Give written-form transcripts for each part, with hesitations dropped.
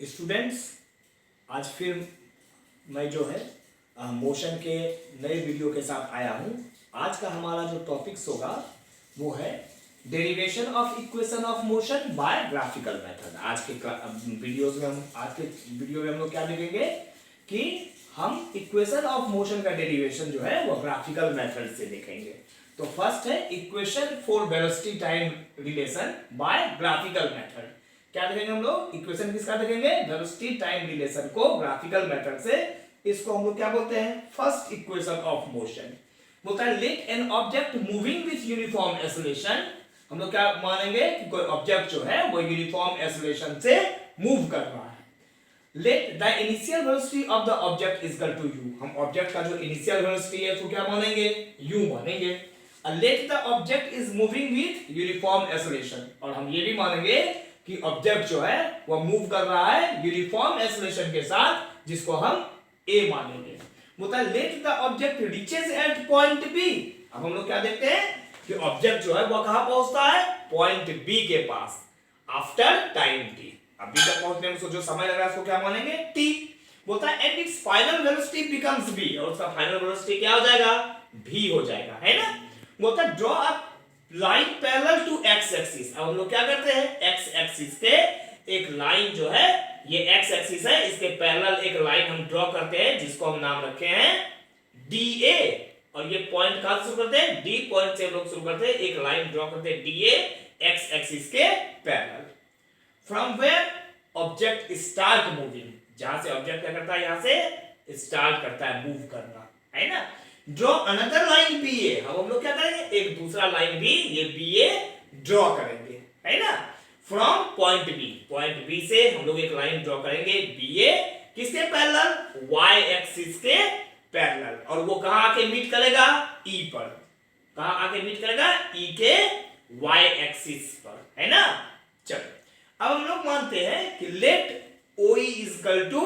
Students, आज फिर मैं जो है मोशन के नए वीडियो के साथ आया हूँ। आज का हमारा जो टॉपिक्स होगा वो है derivation of equation of motion by graphical method. आज के वीडियो में हम लोग क्या देखेंगे कि हम इक्वेशन ऑफ मोशन का डेरिवेशन जो है वो ग्राफिकल मेथड से देखेंगे। तो फर्स्ट है equation for velocity time relation by graphical method. क्या देखेंगे हम लोग? इक्वेशन किसका देखेंगे? वेलोसिटी टाइम रिलेशन को ग्राफिकल मेथड से। इसको हम लोग क्या बोलते हैं? First equation of motion. बोलता है let an object moving with uniform acceleration. हम लोग क्या मानेंगे कि कोई ऑब्जेक्ट जो है वो यूनिफॉर्म एक्सेलरेशन से मूव कर रहा है। Let the initial velocity of the object is equal to u। हम ऑब्जेक्ट का जो इनिशियल वेलोसिटी है उसको क्या मानेंगे? u मानेंगे। Late the object is moving with uniform acceleration, और हम ये भी मानेंगे कि ऑब्जेक्ट जो है वो मूव कर रहा है यूनिफॉर्म एक्सेलरेशन के साथ, जिसको हम a मानेंगे। मतलब let the object reaches at point b। अब हम लोग क्या देखते हैं कि ऑब्जेक्ट जो है वो कहां पहुंचता है? पॉइंट b के पास आफ्टर टाइम t। अब b तक पहुंचने में जो समय लगा उसको क्या मानेंगे? t। बोलता है and it's final velocity becomes v, और उसका फाइनल वेलोसिटी क्या हो जाएगा? v हो जाएगा, है ना। बोलता है draw a line parallel to x axis. अब हम लोग क्या करते हैं? x एक्सिस के एक लाइन जो है, ये x एक्सिस है, इसके पैरेलल एक लाइन हम ड्रॉ करते हैं जिसको हम नाम रखे हैं DA। और ये पॉइंट कहां से शुरू करते हैं? D पॉइंट से हम लोग शुरू करते हैं, एक लाइन ड्रॉ करते हैं DA x एक्सिस के parallel. From where object start moving, जहां से ऑब्जेक्ट क्या करता है? यहां से स्टार्ट करता है मूव करना, है ना। Draw another line BA। अब हम लोग क्या करेंगे? एक दूसरा लाइन भी ये BA ड्रॉ करेंगे, है ना। फ्रॉम पॉइंट B से हम लोग एक लाइन ड्रॉ करेंगे BA, किसके पैरेलल? Y एक्सिस के पैरेलल। और वो कहां आके मीट करेगा? E पर। कहां आके मीट करेगा? E के Y एक्सिस पर, है ना। चलो अब हम लोग मानते हैं कि let OE is equal to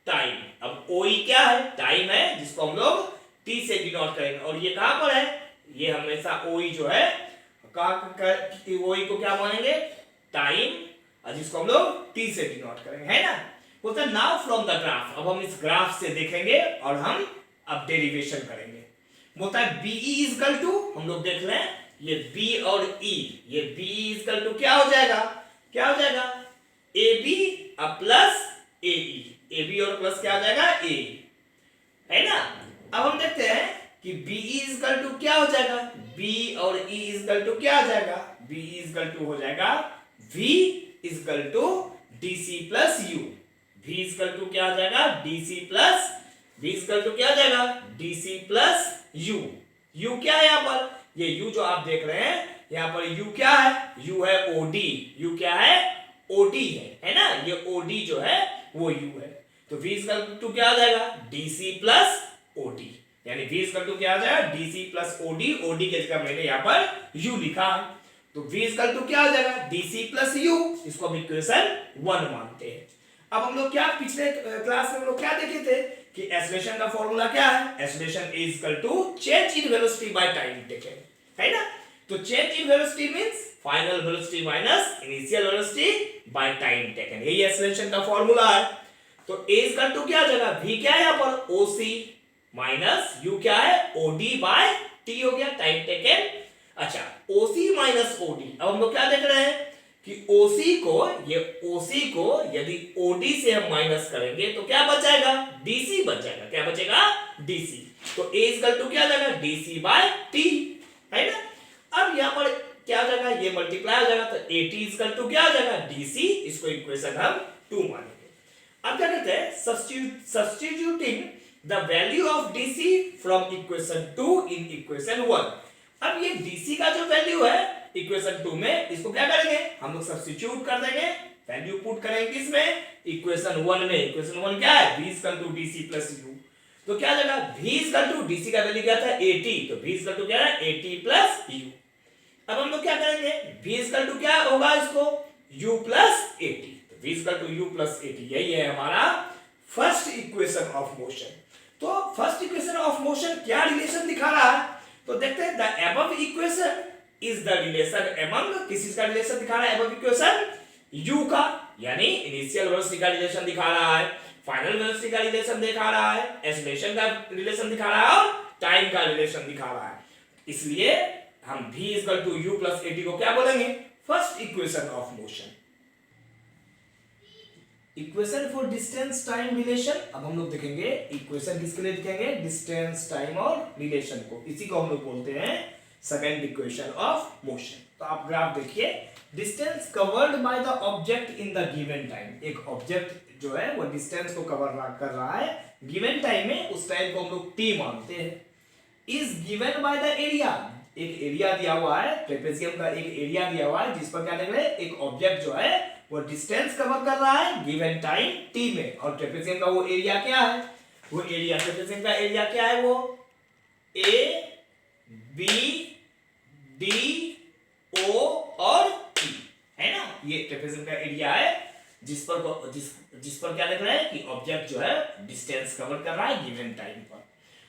time. अब OE क्या है? टाइम है, जिसको हम लोग t से डिनोट करेंगे। और ये कहां पर है? ये हमेशा OE जो है OE को क्या मानेंगे? टाइम, और जिसको हम लोग t से डिनोट करेंगे, है ना। बोलते हैं नाउ फ्रॉम द ग्राफ। अब हम इस ग्राफ से देखेंगे और हम अब डेरिवेशन करेंगे। बोलता है BE इज इक्वल टू, हम लोग देख लें, ये B और E, ये BE इज इक्वल टू क्या हो जाएगा? क्या हो जाएगा? AB plus AE। AB और प्लस क्या हो जाएगा? AE, है ना। अब हम देखते हैं कि BE इज इक्वल टू क्या हो जाएगा? B और E इज इक्वल टू क्या हो जाएगा? BE इज इक्वल टू हो जाएगा V is equal to DC plus U। V is equal to क्या हो जाएगा? DC plus V is equal to क्या हो जाएगा? DC plus U। U क्या है यहाँ पर? ये U जो आप देख रहे हैं यहाँ पर U क्या है? U है OD। U क्या है? OD है ना। ये OD जो है वो U है। तो V इज इक्वल टू क्या हो जाएगा? DC प्लस OD, यानी V इक्वल टू क्या आ जाएगा? DC plus OD। OD के जगह मैंने यहाँ पर U लिखा है, तो V इक्वल टू क्या आ जाएगा? DC plus U। इसको हम इक्वेशन 1 मानते हैं। अब हम लोग क्या पिछले क्लास में हम लोग क्या देखे थे कि एक्सेलरेशन का फॉर्मूला क्या है? Acceleration is equal to change in velocity by time taken, है ना। तो change in velocity means final velocity minus initial velocity by time taken, यही एक्सेलरेशन का फॉर्मूला है। तो A इक्वल टू क्या आ जाएगा? V क्या है यहाँ पर? OC माइनस U क्या है? OD बाय T हो गया, टाइम टेकन। अच्छा, OC माइनस OD। अब हम लोग क्या देख रहे हैं कि OC को यदि OD से हम माइनस करेंगे तो क्या बचेगा? DC बच जाएगा। क्या बचेगा? DC। तो A इक्वल टू क्या आ जाएगा? DC बाय T, है ना। अब यहाँ पर क्या आ जाएगा? ये मल्टीप्लाई हो जाएगा, तो AT इक्वल टू क्या आ जाएगा? DC। इसको इक्वेशन हम 2 मानेंगे। अब क्या कहते हैं? Substituting the value of DC from equation 2 in equation 1। अब ये DC का जो वैल्यू है इक्वेशन 2 में, इसको क्या करेंगे? हम लोग सब्स्टिट्यूट कर देंगे, वैल्यू पुट करेंगे किसमें? इक्वेशन 1 में। इक्वेशन 1 क्या है? V equal to DC plus U। तो क्या आ जाएगा? V इक्वल टू DC का वैल्यू क्या था? 80, तो V इक्वल टू क्या है? 80 प्लस U। अब हम लोग क्या करेंगे? V इक्वल टू क्या होगा? इसको U plus 80, V equal to U plus 80, यही है हमारा फर्स्ट इक्वेशन ऑफ मोशन। तो फर्स्ट इक्वेशन ऑफ मोशन क्या रिलेशन दिखा रहा है? तो देखते हैं, the above equation is the relation among, किस चीज का रिलेशन दिखा रहा है अबव इक्वेशन? U का। यानी इनिशियल वेलोसिटी का रिलेशन दिखा रहा है, फाइनल वेलोसिटी का रिलेशन दिखा रहा है, एक्सेलरेशन का रिलेशन दिखा रहा है और टाइम का रिलेशन दिखा रहा है। इसलिए हम v equal to u plus AT को क्या बोलेंगे, first equation of motion. Equation for distance time relation, अब हम लोग देखेंगे इक्वेशन किसके लिए लिखेंगे, डिस्टेंस टाइम और रिलेशन को, इसी को हम लोग बोलते हैं सेकंड इक्वेशन ऑफ मोशन। तो आप ग्राफ देखिए, distance covered by the object in the given time, एक ऑब्जेक्ट जो है वो डिस्टेंस को कवर कर रहा है गिवन टाइम में, उस टाइम को हम लोग t मानते हैं, is given by the area, एक एरिया दिया हुआ है, ट्रेपेजियम का एक एरिया दिया हुआ है जिस पर क्या देख रहे हैं, एक ऑब्जेक्ट जो है वो डिस्टेंस कवर कर रहा है गिवन टाइम t में, और ट्रेपेजियम का वो एरिया क्या है, वो एरिया ट्रेपेजियम का एरिया क्या है, वो a b d o और t है ना, ये ट्रेपेजियम का एरिया है जिस पर क्या देख रहे हैं कि ऑब्जेक्ट जो है डिस्टेंस कवर कर रहा है गिवन टाइम पर।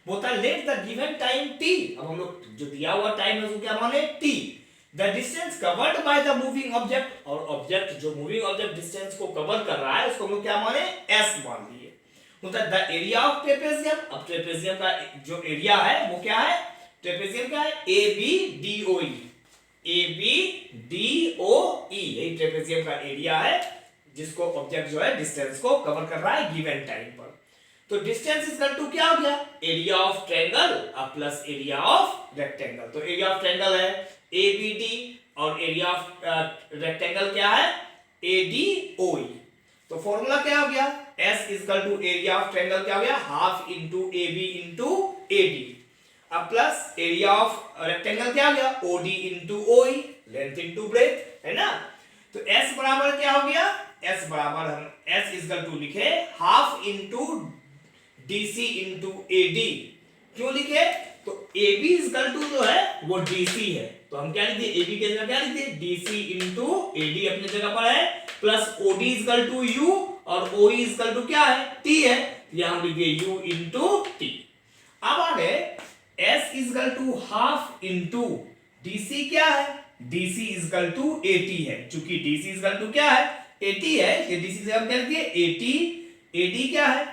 बोलता है let the given time t, अब हम लोग जो दिया हुआ टाइम है उसको क्या माने t, the distance covered by the moving object, और ऑब्जेक्ट जो मूविंग ऑब्जेक्ट डिस्टेंस को कवर कर रहा है उसको हम लोग क्या माने s मान लिए। बोलता है द एरिया ऑफ ट्रेपेजियम, अब ट्रेपेजियम का जो एरिया है वो क्या है, ट्रेपेजियम का है ABDOE, ABDOE, यही ट्रेपेजियम का एरिया है जिसको ऑब्जेक्ट जो है डिस्टेंस को कवर कर रहा है गिवन टाइम पर। तो डिस्टेंस इज इक्वल टू क्या हो गया, area of triangle plus area of rectangle. तो एरिया ऑफ ट्रायंगल है ABD और एरिया ऑफ रेक्टेंगल क्या है ADOE। तो फॉर्मूला क्या हो गया, S is equal to area of triangle क्या हो गया, half into AB into AD, अब प्लस एरिया ऑफ रेक्टेंगल क्या हो गया OD into OE, length into breadth, है ना। तो S बराबर क्या हो गया, S बराबर हम S इज इक्वल टू लिखे half into DC into AD, क्यों लिखे, तो AB इज इक्वल टू जो है वो DC है, तो हम क्या लिखते AB के जगह क्या लिखते DC इंटू AD अपनी जगह पर है, plus OD is equal to U और OE इज इक्वल टू क्या है T है, या हम लिखिए U इंटू T। अब आगे S is equal to half into DC क्या है, DC is equal to AT है, चूंकि DC इज इक्वल टू क्या है AT है, ये DC से हम क्या लिखिए AT, AD क्या है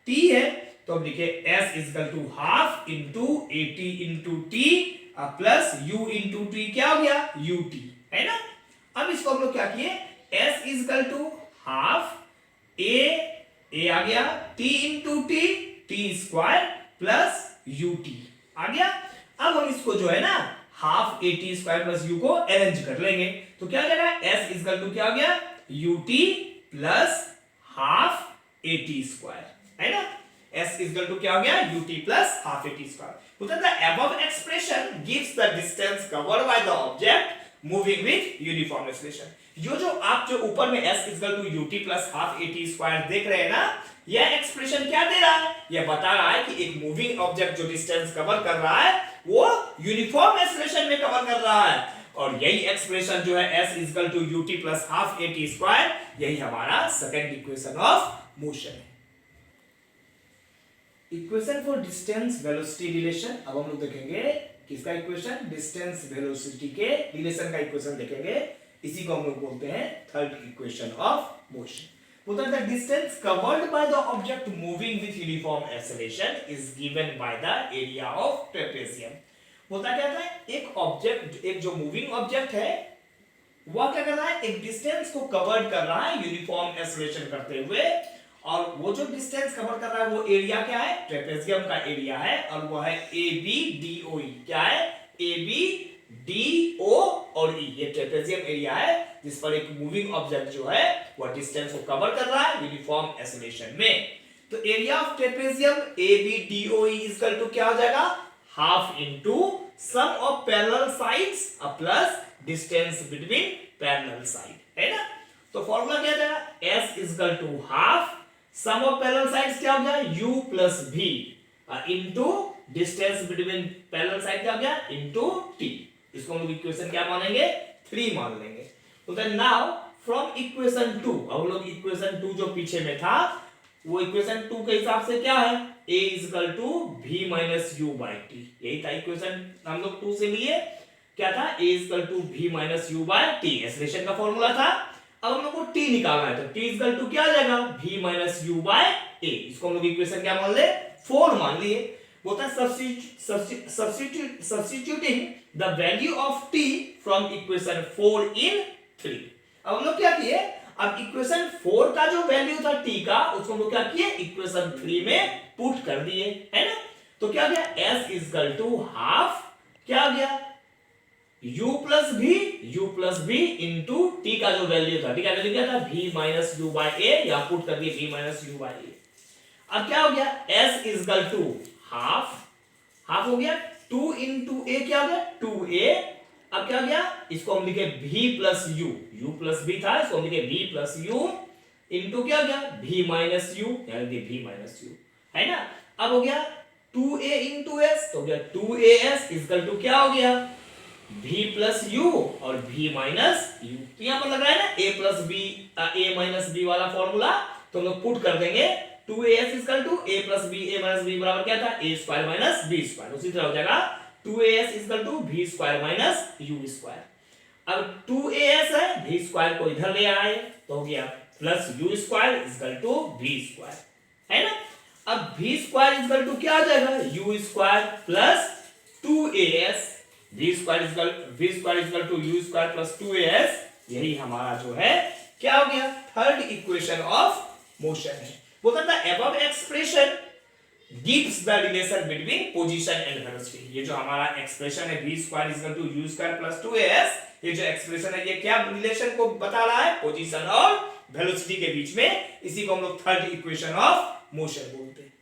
T है, तो अब लिखे S is equal to half into AT into T plus U into T क्या हो गया UT, है ना। अब इसको हम लोग क्या किए, S is equal to half A आ गया, T into T square plus UT आ गया। अब हम इसको जो है ना हाफ AT स्क्वायर प्लस U को अरेंज कर लेंगे, तो क्या हो जाएगा S इज इक्वल टू क्या हो गया UT plus half AT square, है ना। S इज इक्वल टू क्या हो गया UT plus half AT square. बोलता है the above expression gives the distance covered by the object moving with uniform acceleration. जो आप जो ऊपर में S is equal to UT plus half AT square देख रहे हैं ना, यह एक्सप्रेशन क्या दे रहा है, यह बता रहा है कि एक मूविंग ऑब्जेक्ट जो डिस्टेंस कवर कर रहा है वो यूनिफॉर्म एक्सेलरेशन में कवर कर रहा है, और यही एक्सप्रेशन जो है S is equal to UT plus half AT square, यही हमारा सेकंड इक्वेशन ऑफ मोशन है। Equation for distance velocity relation, अब हम लोग देखेंगे किसका इक्वेशन, डिस्टेंस वेलोसिटी के रिलेशन का इक्वेशन देखेंगे, इसी को हम लोग बोलते हैं थर्ड इक्वेशन ऑफ मोशन। बोलता है the distance covered by the object moving with uniform acceleration is given by the area of trapezium. बोलता क्या है, एक ऑब्जेक्ट, एक जो मूविंग ऑब्जेक्ट है वह क्या कर रहा है, एक डिस्टेंस को कवर्ड कर रहा है यूनिफॉर्म एक्सेलरेशन करते हुए, और वो जो डिस्टेंस कवर कर रहा है वो एरिया क्या है, ट्रेपेजियम का एरिया है, और वो है ABDOE, क्या है ABDO और E, ये ट्रेपेजियम एरिया है जिस पर एक मूविंग ऑब्जेक्ट जो है वो डिस्टेंस को कवर कर रहा है यूनिफॉर्म एक्सेलरेशन में। तो area of trapezium ABDOE is equal to क्या हो जाएगा, half into sum of parallel sides plus distance between parallel side, है ना। तो फॉर्मूला क्या जाएगा, S is equal to half sum of parallel sides क्या हो गया U plus V into distance between parallel side क्या हो गया इनटू T। इसको हम लोग इक्वेशन क्या मानेंगे 3 मान लेंगे। तो देन नाउ फ्रॉम इक्वेशन 2, अब हम लोग इक्वेशन 2 जो पीछे में था वो इक्वेशन 2 के हिसाब से क्या है A is equal to V minus U by T, यही था इक्वेशन हम लोग 2 से लिए, क्या था A is equal to V minus U by T, acceleration का फॉर्मूला था। अब हम लोग को t निकालना है, तो t इक्वल टू क्या आ जाएगा, v minus u by a। इसको हम लोग इक्वेशन क्या मान ले, 4 मान लिए। बोलता है substituting the value of t from equation 4 इन 3। अब हम लोग क्या किए, अब इक्वेशन 4 का जो वैल्यू था t का, उसको हम लोग क्या किए, इक्वेशन 3 में पुट कर दिए, है ना। तो क्या गया, s इक्वल टू हाफ क्या आ गया, u plus v into t का जो वैल्यू था, ठीक है, वैल्यू क्या था, v minus u by a, या पुट कर दिए v minus u by a। अब क्या हो गया, s इक्वल टू हाफ हो गया, 2 इंटू a क्या हो गया, 2a। अब क्या हो गया, इसको हम लिखे v plus u plus v था, इसको हम लिखे v प्लस u इंटू क्या हो गया, v माइनस u, यानी v माइनस u, है ना। अब हो गया 2a इंटू s, तो हो गया 2as इक्वल टू क्या हो गया, v प्लस u और v माइनस u। तो यहां पर लग रहा है ना a plus b, a minus b वाला फॉर्मूला, तो हम लोग पुट कर देंगे 2as equal to a plus b, a minus b बराबर क्या था, a square minus b square. उसी तरह हो जाएगा 2as equal to v square minus u square. अब 2as है, v स्क्वायर को इधर ले आए, तो हो गया plus u square equal to v square, है ना। अब v स्क्वायर इक्वल टू क्या आ जाएगा, u square plus 2as, v square equal to u square plus 2as। यही हमारा जो है क्या हो गया, थर्ड इक्वेशन ऑफ मोशन है। बोलता था above expression gives the relation between position and velocity। ये जो हमारा एक्सप्रेशन है v square equal to u square plus 2as, ये जो एक्सप्रेशन है ये क्या रिलेशन को बता रहा है, पोजीशन और वेलोसिटी के बीच में। इसी को हम लोग थर्ड इक्वेशन ऑफ मोशन बोलते हैं।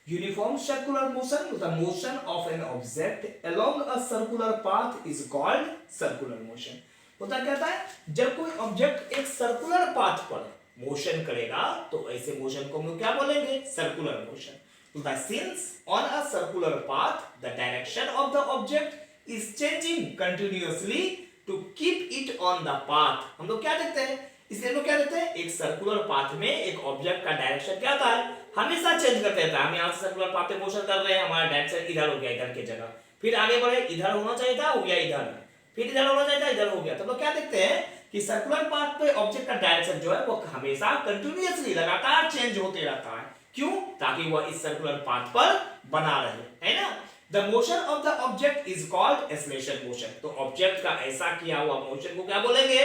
Uniform circular motion, the motion of an object along a circular path is called circular motion. होता क्या है, जब कोई ऑब्जेक्ट एक सर्कुलर पाथ पर मोशन करेगा, तो ऐसे मोशन को हम लोग क्या बोलेंगे, सर्कुलर मोशन। तो since on a circular path the direction of the object is changing continuously to keep it on the path. हम लोग क्या देखते हैं, इसलिए लोग क्या देखते हैं, एक सर्कुलर पाथ में एक ऑब्जेक्ट का डायरेक्शन क्या होता है, हमेशा चेंज करते रहता है। हम यहाँ से सर्कुलर पाथ पे मोशन कर रहे हैं, हमारा डायरेक्शन इधर हो गया, इधर की जगह, फिर आगे बढ़े, इधर होना चाहिए था, हो गया इधर, फिर इधर होना चाहिए था, इधर हो गया। तो लोग क्या देखते हैं कि सर्कुलर पाथ पे ऑब्जेक्ट का डायरेक्शन जो है वो हमेशा कंटिन्यूअसली लगातार चेंज होते रहता है। क्यों, ताकि वह इस सर्कुलर पाथ पर बना रहे, है ना। The motion of the object is called oscillation motion। तो ऑब्जेक्ट का ऐसा किया हुआ मोशन को क्या बोलेंगे,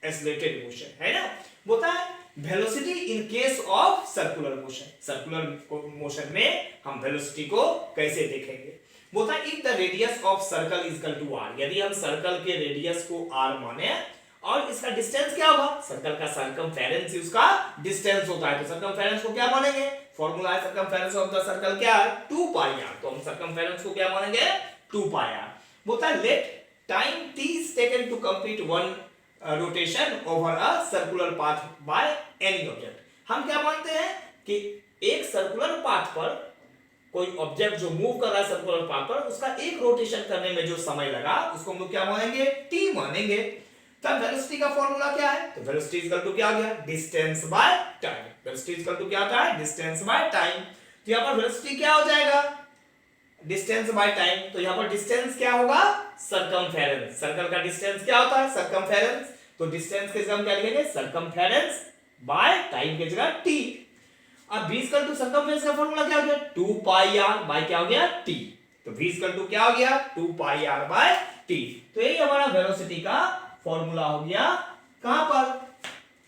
oscillated motion, है ना। बोलता है velocity in case of circular motion, सर्कुलर मोशन में हम वेलोसिटी को कैसे देखेंगे। बोलता है if the radius of circle is equal to r, यदि हम सर्कल के रेडियस को r माने और इसका डिस्टेंस क्या होगा, सर्कल का सर्कमफेरेंस उसका डिस्टेंस होता है, तो सर्कमफेरेंस को क्या मानेंगे, फॉर्मूला है सर्कमफेरेंस ऑफ द सर्कल क्या है, 2 पाई r। तो हम सर्कमफेरेंस को क्या मानेंगे, 2 पाई r। बोलता है let time t is taken to complete one rotation over a circular path by any object. हम क्या मानते हैं कि एक सर्कुलर पाथ पर कोई ऑब्जेक्ट जो मूव कर रहा है सर्कुलर पाथ पर, उसका एक रोटेशन करने में जो समय लगा उसको हम लोग क्या मानेंगे, t मानेंगे। तब वेलोसिटी का फॉर्मूला क्या है, तो वेलोसिटी इक्वल टू क्या आ गया, distance by time. Velocity equal to क्या होता है, डिस्टेंस बाय टाइम। तो यहां पर वेलोसिटी क्या हो जाएगा, डिस्टेंस बाय टाइम। तो यहां पर डिस्टेंस क्या होगा, सर्कमफेरेंस। सर्कल का डिस्टेंस क्या होता है, सर्कमफेरेंस। तो डिस्टेंस के जगह हम क्या लिखेंगे, सर्कमफेरेंस बाय टाइम की जगह t। अब v इक्वल टू सर्कमफेरेंस का फॉर्मूला क्या हो गया, 2 पाई r बाय क्या हो गया, t। तो v इक्वल टू क्या हो गया, 2 पाई r बाय t। तो यही हमारा वेलोसिटी का फॉर्मूला हो गया। कहां पर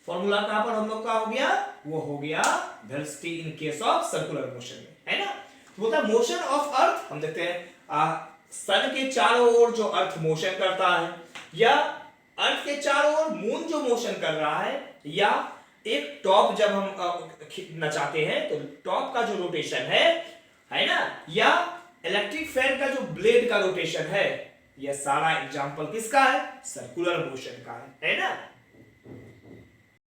फॉर्मूला, कहां पर हम लोग का हो गया, वो हो गया velocity in case of circular मोशन में, है ना। तो बोलता है मोशन ऑफ अर्थ, हम देखते हैं सन के चारों ओर जो अर्थ मोशन करता है, या अर्थ के चारों ओर मून जो मोशन कर रहा है, या एक टॉप जब हम नचाते हैं तो टॉप का जो रोटेशन है ना, या इलेक्ट्रिक फैन का जो ब्लेड का रोटेशन है, यह सारा एग्जांपल किसका है, सर्कुलर मोशन का है ना।